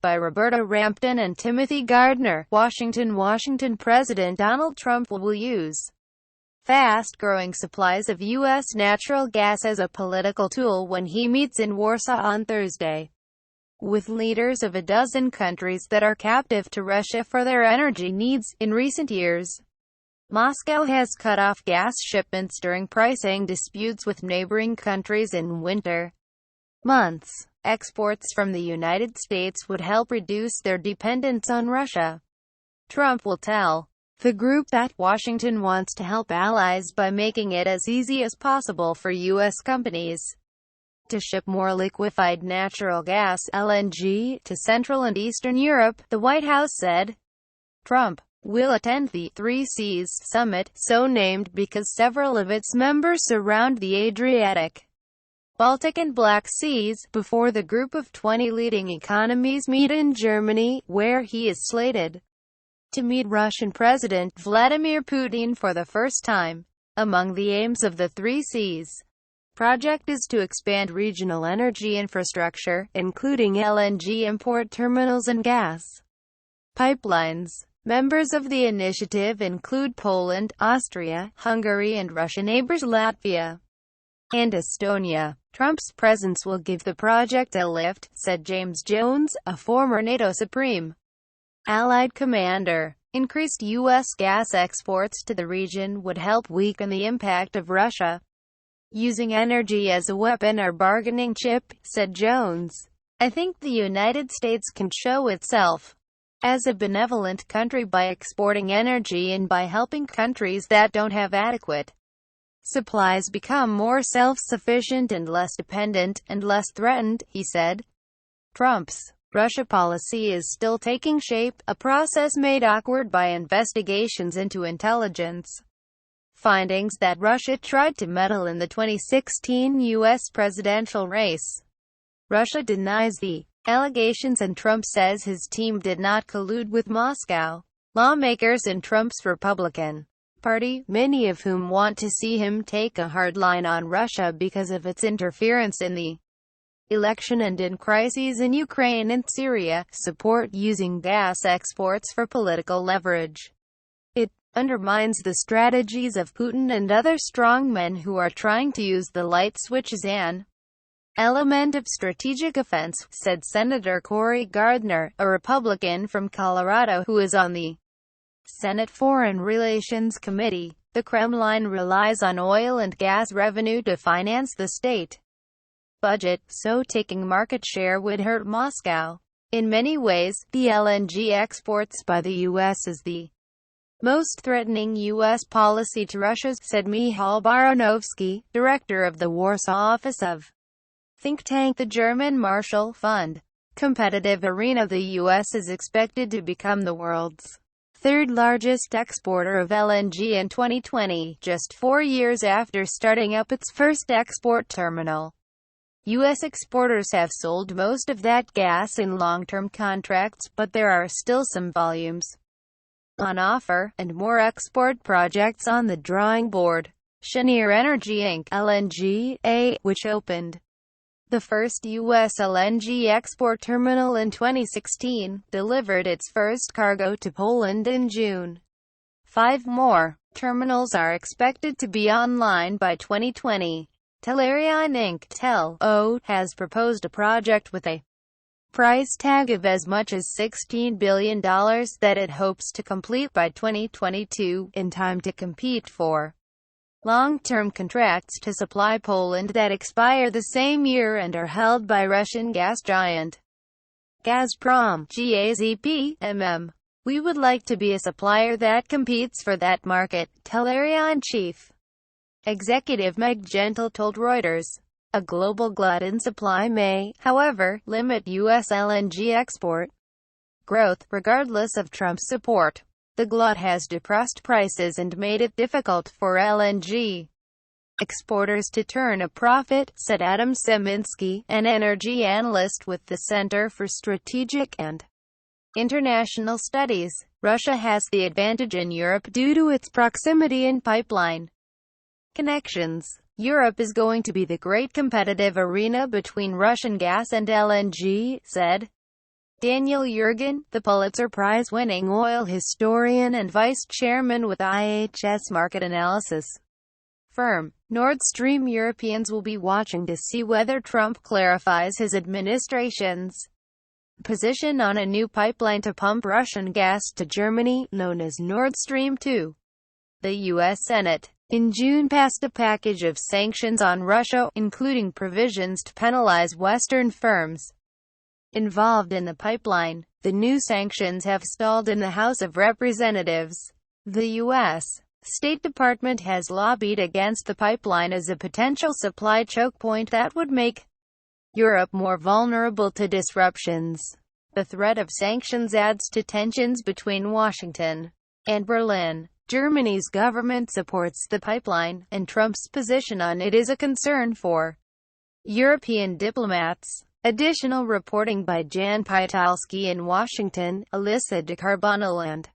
by Roberta Rampton and Timothy Gardner. Washington President Donald Trump will use fast-growing supplies of U.S. natural gas as a political tool when he meets in Warsaw on Thursday with leaders of a dozen countries that are captive to Russia for their energy needs. In recent years, Moscow has cut off gas shipments during pricing disputes with neighboring countries in winter months. Exports from the United States would help reduce their dependence on Russia. Trump will tell the group that Washington wants to help allies by making it as easy as possible for U.S. companies to ship more liquefied natural gas (LNG) to Central and Eastern Europe, the White House said. Trump will attend the Three Seas Summit, so named because several of its members surround the Adriatic, Baltic and Black Seas, before the group of 20 leading economies meet in Germany, where he is slated to meet Russian President Vladimir Putin for the first time. Among the aims of the Three Seas project is to expand regional energy infrastructure, including LNG import terminals and gas pipelines. Members of the initiative include Poland, Austria, Hungary and Russian neighbors Latvia and Estonia. Trump's presence will give the project a lift, said James Jones, a former NATO Supreme Allied commander. Increased U.S. gas exports to the region would help weaken the impact of Russia using energy as a weapon or bargaining chip, said Jones. I think the United States can show itself as a benevolent country by exporting energy and by helping countries that don't have adequate supplies become more self-sufficient and less dependent, and less threatened, he said. Trump's Russia policy is still taking shape, a process made awkward by investigations into intelligence findings that Russia tried to meddle in the 2016 U.S. presidential race. Russia denies the allegations and Trump says his team did not collude with Moscow. Lawmakers in Trump's Republican Party, many of whom want to see him take a hard line on Russia because of its interference in the election and in crises in Ukraine and Syria, support using gas exports for political leverage. It undermines the strategies of Putin and other strongmen who are trying to use the light switch as an element of strategic offense, said Senator Cory Gardner, a Republican from Colorado who is on the Senate Foreign Relations Committee. The Kremlin relies on oil and gas revenue to finance the state budget, so taking market share would hurt Moscow. In many ways, the LNG exports by the U.S. is the most threatening U.S. policy to Russia, said Michal Baranovsky, director of the Warsaw office of think tank the German Marshall Fund. Competitive arena. The U.S. is expected to become the world's third largest exporter of LNG in 2020, just 4 years after starting up its first export terminal. U.S. exporters have sold most of that gas in long-term contracts, but there are still some volumes on offer, and more export projects on the drawing board. Cheniere Energy Inc. (LNG), which opened the first U.S. LNG export terminal in 2016, delivered its first cargo to Poland in June. 5 more terminals are expected to be online by 2020. Tellurian Inc. (TEL) has proposed a project with a price tag of as much as $16 billion that it hopes to complete by 2022, in time to compete for long-term contracts to supply Poland that expire the same year and are held by Russian gas giant Gazprom. GAZP. We would like to be a supplier that competes for that market, Tellurian chief executive Meg Gentle told Reuters. A global glut in supply may, however, limit U.S. LNG export growth, regardless of Trump's support. The glut has depressed prices and made it difficult for LNG exporters to turn a profit, said Adam Seminsky, an energy analyst with the Center for Strategic and International Studies. Russia has the advantage in Europe due to its proximity and pipeline connections. Europe is going to be the great competitive arena between Russian gas and LNG, said Daniel Yergin, the Pulitzer Prize-winning oil historian and vice chairman with IHS market analysis firm Nord Stream. Europeans will be watching to see whether Trump clarifies his administration's position on a new pipeline to pump Russian gas to Germany, known as Nord Stream 2. The U.S. Senate, in June, passed a package of sanctions on Russia, including provisions to penalize Western firms involved in the pipeline. The new sanctions have stalled in the House of Representatives. The U.S. State Department has lobbied against the pipeline as a potential supply choke point that would make Europe more vulnerable to disruptions. The threat of sanctions adds to tensions between Washington and Berlin. Germany's government supports the pipeline, and Trump's position on it is a concern for European diplomats. Additional reporting by Jan Pytalski in Washington, Alyssa DeCarbonell and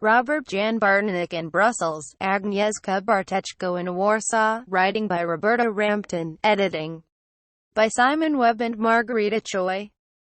Robert Jan Bartnik in Brussels, Agnieszka Barteczko in Warsaw, writing by Roberta Rampton, editing by Simon Webb and Margarita Choi.